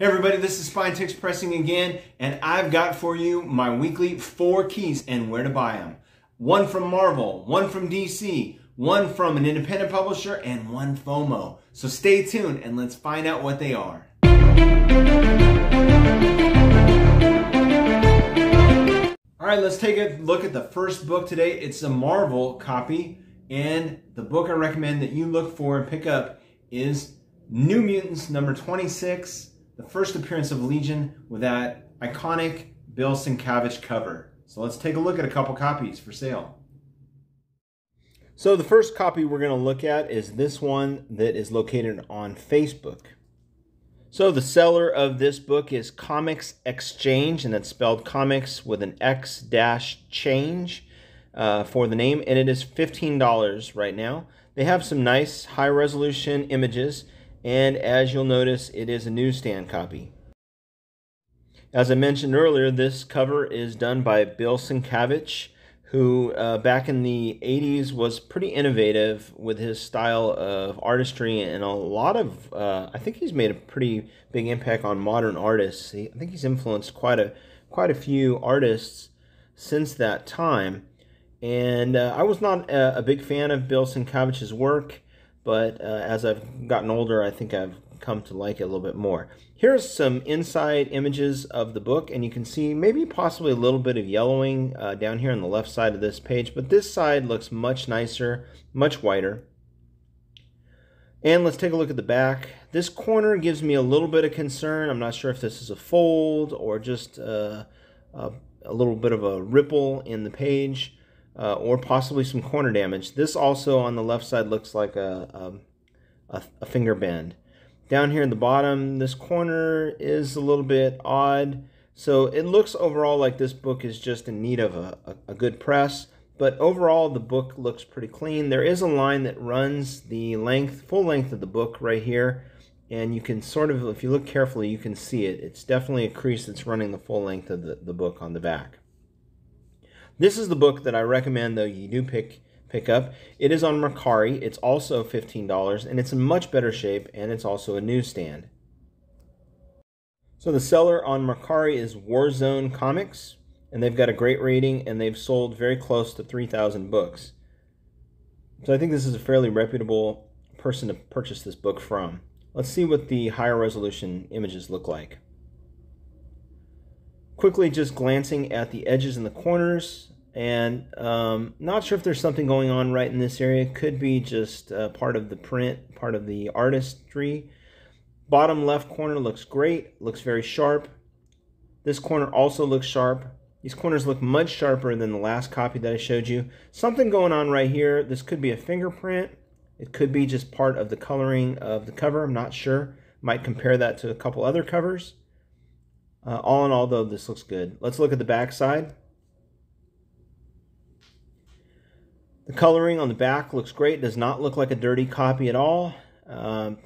Hey everybody, this is Spine Ticks Pressing again, and I've got for you my weekly 4 keys and where to buy them. One from Marvel, one from DC, one from an independent publisher, and one Fomo. So stay tuned and let's find out what they are. Alright, let's take a look at the first book today. It's a Marvel copy, and the book I recommend that you look for and pick up is New Mutants number 26. The first appearance of Legion with that iconic Bill Sienkiewicz cover. So let's take a look at a couple copies for sale. So the first copy we're going to look at is this one that is located on Facebook. So the seller of this book is Comics Exchange, and that's spelled comics with an X-change for the name, and it is $15 right now. They have some nice high-resolution images, and as you'll notice, it is a newsstand copy. As I mentioned earlier, this cover is done by Bill Sienkiewicz, who back in the 80s was pretty innovative with his style of artistry, and a lot of, I think he's made a pretty big impact on modern artists. I think he's influenced quite a few artists since that time. And I was not a big fan of Bill Sienkiewicz's work, but as I've gotten older, I think I've come to like it a little bit more. Here's some inside images of the book, and you can see maybe possibly a little bit of yellowing down here on the left side of this page, but this side looks much nicer, much whiter. And let's take a look at the back. This corner gives me a little bit of concern. I'm not sure if this is a fold or just a little bit of a ripple in the page. Or possibly some corner damage. This also on the left side looks like a finger bend. Down here in the bottom, this corner is a little bit odd. So it looks overall like this book is just in need of a good press. But overall, the book looks pretty clean. There is a line that runs the full length of the book right here. And you can sort of, if you look carefully, you can see it. It's definitely a crease that's running the full length of the book on the back. This is the book that I recommend, though, you do pick up. It is on Mercari. It's also $15, and it's in much better shape, and it's also a newsstand. So the seller on Mercari is Warzone Comics, and they've got a great rating, and they've sold very close to 3,000 books. So I think this is a fairly reputable person to purchase this book from. Let's see what the higher resolution images look like. Quickly just glancing at the edges and the corners, and not sure if there's something going on right in this area. Could be just part of the print, part of the artistry. Bottom left corner looks great, looks very sharp. This corner also looks sharp. These corners look much sharper than the last copy that I showed you. Something going on right here. This could be a fingerprint. It could be just part of the coloring of the cover. I'm not sure. Might compare that to a couple other covers. All in all, though, this looks good. Let's look at the back side. The coloring on the back looks great. Does not look like a dirty copy at all.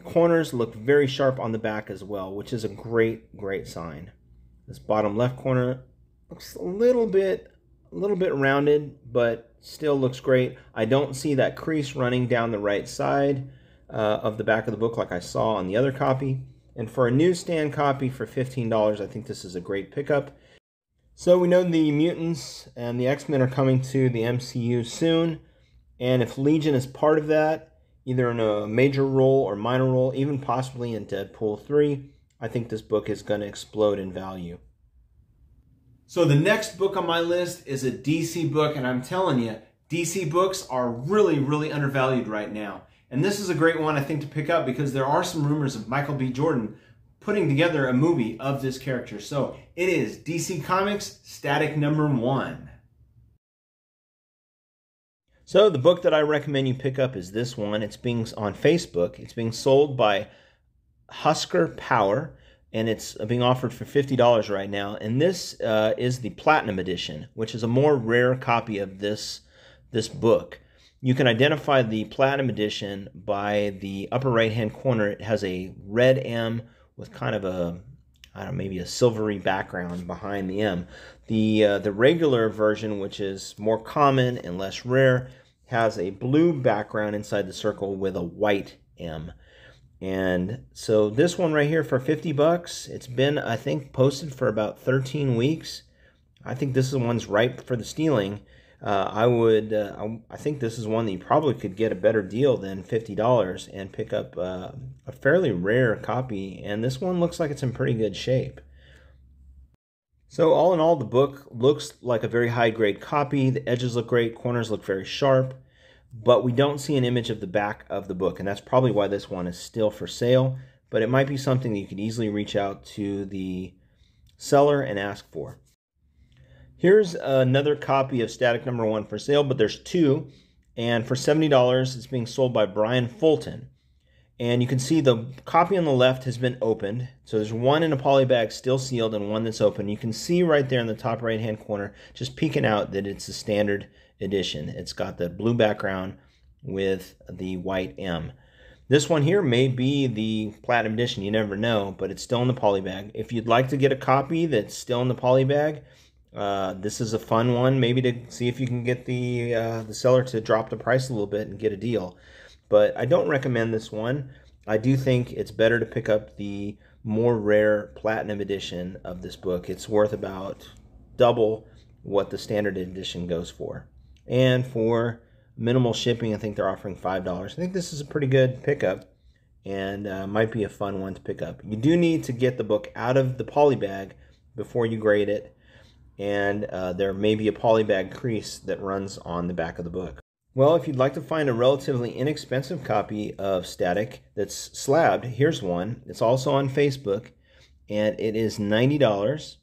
Corners look very sharp on the back as well, which is a great sign. This bottom left corner looks a little bit rounded, but still looks great. I don't see that crease running down the right side of the back of the book like I saw on the other copy. And for a newsstand copy for $15, I think this is a great pickup. So we know the Mutants and the X-Men are coming to the MCU soon. And if Legion is part of that, either in a major role or minor role, even possibly in Deadpool 3, I think this book is going to explode in value. So the next book on my list is a DC book, and I'm telling you, DC books are really undervalued right now. And this is a great one, I think, to pick up because there are some rumors of Michael B. Jordan putting together a movie of this character. So it is DC Comics Static number 1. So the book that I recommend you pick up is this one. It's being on Facebook. It's being sold by Husker Power, and it's being offered for $50 right now. And this is the Platinum Edition, which is a more rare copy of this book. You can identify the Platinum Edition by the upper right-hand corner. It has a red M with kind of a, I don't know, maybe a silvery background behind the M. The regular version, which is more common and less rare, has a blue background inside the circle with a white M. And so this one right here for 50 bucks, it's been, I think, posted for about 13 weeks. I think this is one's ripe for the stealing. I think this is one that you probably could get a better deal than $50 and pick up a fairly rare copy. And this one looks like it's in pretty good shape. So all in all, the book looks like a very high-grade copy. The edges look great, corners look very sharp, but we don't see an image of the back of the book, and that's probably why this one is still for sale. But it might be something that you could easily reach out to the seller and ask for. Here's another copy of Static #1 for sale, but there's two, and for $70, it's being sold by Brian Fulton. And you can see the copy on the left has been opened. So there's one in a poly bag still sealed and one that's open. You can see right there in the top right hand corner, just peeking out, that it's a standard edition. It's got the blue background with the white M. This one here may be the platinum edition, you never know, but it's still in the poly bag. If you'd like to get a copy that's still in the poly bag, this is a fun one, maybe to see if you can get the seller to drop the price a little bit and get a deal. But I don't recommend this one. I do think it's better to pick up the more rare platinum edition of this book. It's worth about double what the standard edition goes for. And for minimal shipping, I think they're offering $5. I think this is a pretty good pickup and might be a fun one to pick up. You do need to get the book out of the poly bag before you grade it. And there may be a poly bag crease that runs on the back of the book. Well, if you'd like to find a relatively inexpensive copy of Static that's slabbed, here's one. It's also on Facebook, and it is $90.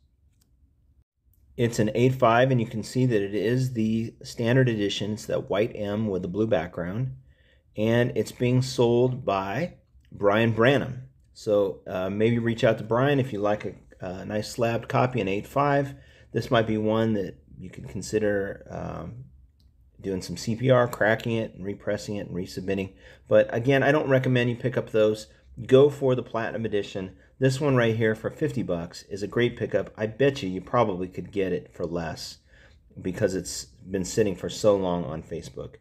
It's an 8.5, and you can see that it is the standard edition. It's that white M with the blue background, and it's being sold by Brian Branham. So maybe reach out to Brian if you like a nice slabbed copy, an 8.5. This might be one that you could consider doing some CPR, cracking it, and repressing it, and resubmitting. But again, I don't recommend you pick up those. Go for the Platinum Edition. This one right here for 50 bucks is a great pickup. I bet you probably could get it for less because it's been sitting for so long on Facebook.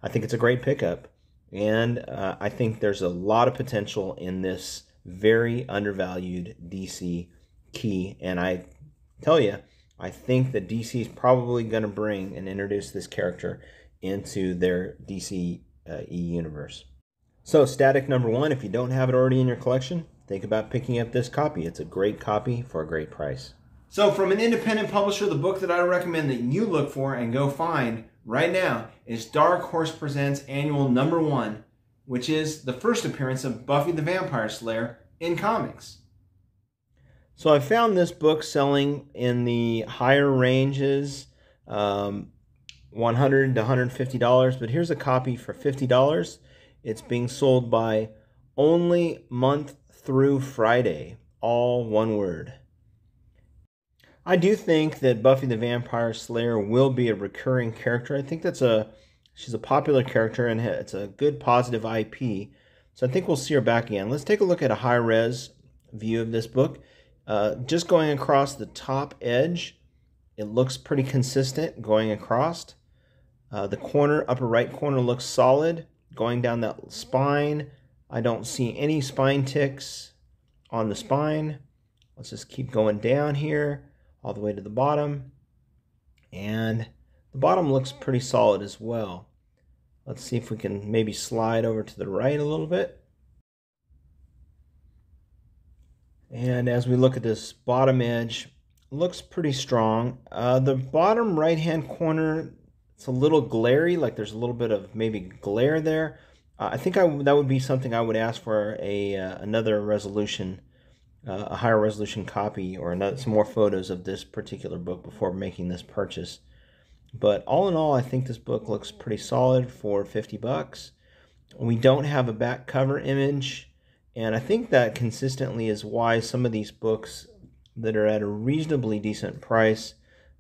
I think it's a great pickup, and I think there's a lot of potential in this very undervalued DC key. And I tell you, I think that DC is probably going to bring and introduce this character into their DC universe. So Static #1, if you don't have it already in your collection, think about picking up this copy. It's a great copy for a great price. So from an independent publisher, the book that I recommend that you look for and go find right now is Dark Horse Presents Annual #1, which is the first appearance of Buffy the Vampire Slayer in comics. So I found this book selling in the higher ranges, $100 to $150, but here's a copy for $50. It's being sold by Only Month Through Friday, all one word. I do think that Buffy the Vampire Slayer will be a recurring character. I think she's a popular character and it's a good positive IP. So I think we'll see her back again. Let's take a look at a high-res view of this book. Just going across the top edge, it looks pretty consistent going across. The corner, upper right corner looks solid. Going down that spine, I don't see any spine ticks on the spine. Let's just keep going down here all the way to the bottom. And the bottom looks pretty solid as well. Let's see if we can maybe slide over to the right a little bit. And as we look at this bottom edge, it looks pretty strong. The bottom right-hand corner, it's a little glary, like there's a little bit of maybe glare there. I think that would be something I would ask for another resolution, a higher resolution copy, or some more photos of this particular book before making this purchase. But all in all, I think this book looks pretty solid for 50 bucks. We don't have a back cover image. And I think that consistently is why some of these books that are at a reasonably decent price,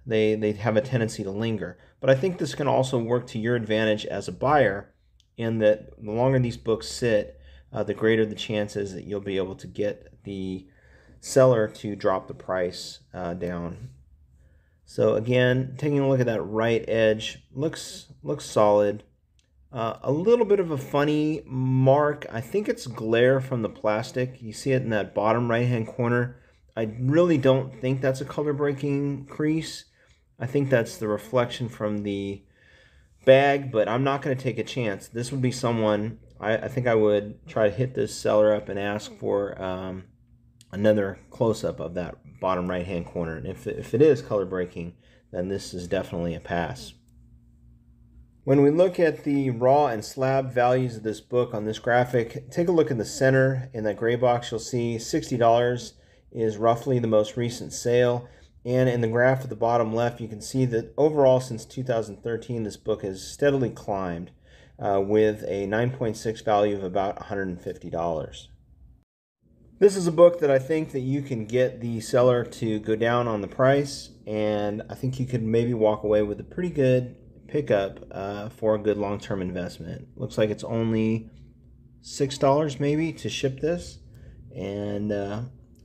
they have a tendency to linger. But I think this can also work to your advantage as a buyer in that the longer these books sit, the greater the chances that you'll be able to get the seller to drop the price down. So again, taking a look at that right edge, looks solid. A little bit of a funny mark. I think it's glare from the plastic. You see it in that bottom right-hand corner. I really don't think that's a color breaking crease. I think that's the reflection from the bag, but I'm not going to take a chance. This would be someone, I think I would try to hit this seller up and ask for another close-up of that bottom right-hand corner. And if it is color breaking, then this is definitely a pass. When we look at the raw and slab values of this book on this graphic, take a look in the center. In that gray box, you'll see $60 is roughly the most recent sale. And in the graph at the bottom left, you can see that overall since 2013, this book has steadily climbed with a 9.6 value of about $150. This is a book that I think that you can get the seller to go down on the price, and I think you could maybe walk away with a pretty good pickup for a good long-term investment. Looks like it's only $6 maybe to ship this, and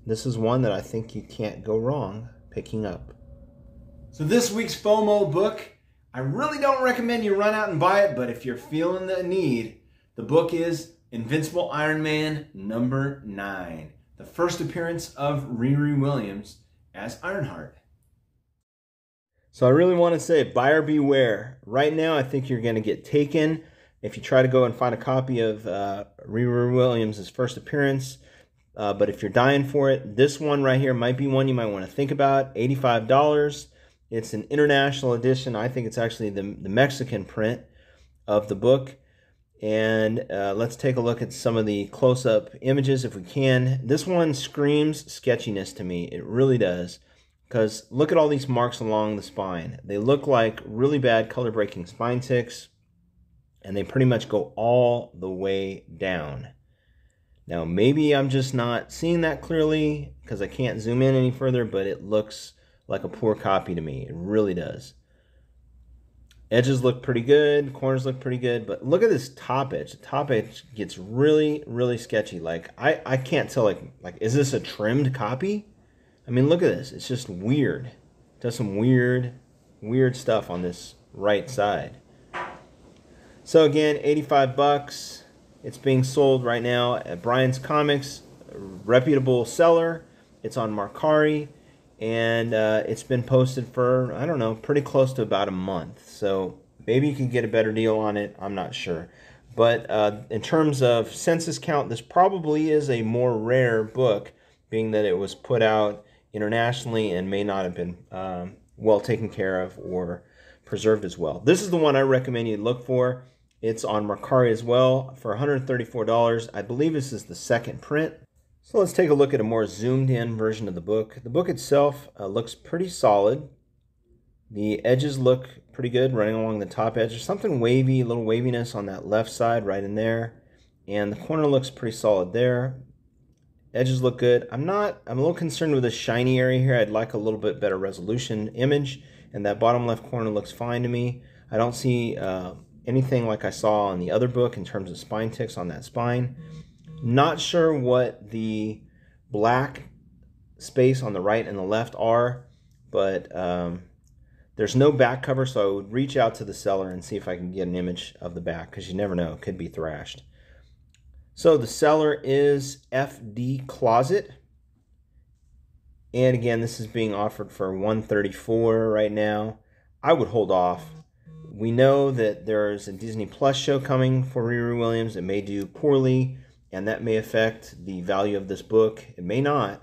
this is one that I think you can't go wrong picking up. So this week's FOMO book, I really don't recommend you run out and buy it, but if you're feeling the need, the book is Invincible Iron Man number 9, the first appearance of Riri Williams as Ironheart. So I really want to say buyer beware. Right now I think you're going to get taken if you try to go and find a copy of Riri Williams' first appearance. But if you're dying for it, this one right here might be one you might want to think about. $85. It's an international edition. I think it's actually the Mexican print of the book. And let's take a look at some of the close-up images if we can. This one screams sketchiness to me. It really does. Because look at all these marks along the spine. They look like really bad color-breaking spine ticks. And they pretty much go all the way down. Now, maybe I'm just not seeing that clearly because I can't zoom in any further, but it looks like a poor copy to me. It really does. Edges look pretty good. Corners look pretty good. But look at this top edge. The top edge gets really, really sketchy. Like, I can't tell, like, is this a trimmed copy? I mean, look at this. It's just weird. It does some weird stuff on this right side. So again, 85 bucks. It's being sold right now at Brian's Comics, a reputable seller. It's on Mercari, and it's been posted for, I don't know, pretty close to about a month. So maybe you can get a better deal on it. I'm not sure. But in terms of census count, this probably is a more rare book, being that it was put out internationally and may not have been well taken care of or preserved as well. This is the one I recommend you look for. It's on Mercari as well for $134. I believe this is the second print. So let's take a look at a more zoomed in version of the book. The book itself looks pretty solid. The edges look pretty good running along the top edge. There's something wavy, a little waviness on that left side right in there. And the corner looks pretty solid there. Edges look good. I'm a little concerned with this shiny area here. I'd like a little bit better resolution image. And that bottom left corner looks fine to me. I don't see anything like I saw on the other book in terms of spine ticks on that spine. Not sure what the black space on the right and the left are, but there's no back cover, so I would reach out to the seller and see if I can get an image of the back, because you never know, it could be thrashed. So the seller is FD Closet, and again, this is being offered for $134 right now. I would hold off. We know that there's a Disney Plus show coming for Riri Williams. It may do poorly, and that may affect the value of this book. It may not,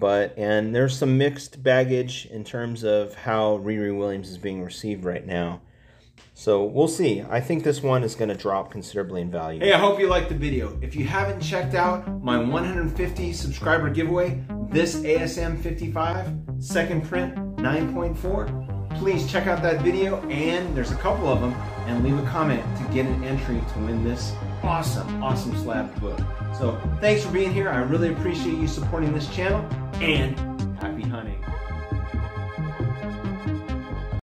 and there's some mixed baggage in terms of how Riri Williams is being received right now. So we'll see. I think this one is going to drop considerably in value. Hey, I hope you liked the video. If you haven't checked out my 150 subscriber giveaway, this ASM 55, second print, 9.4, please check out that video, and there's a couple of them, and leave a comment to get an entry to win this awesome slab book. So thanks for being here. I really appreciate you supporting this channel, and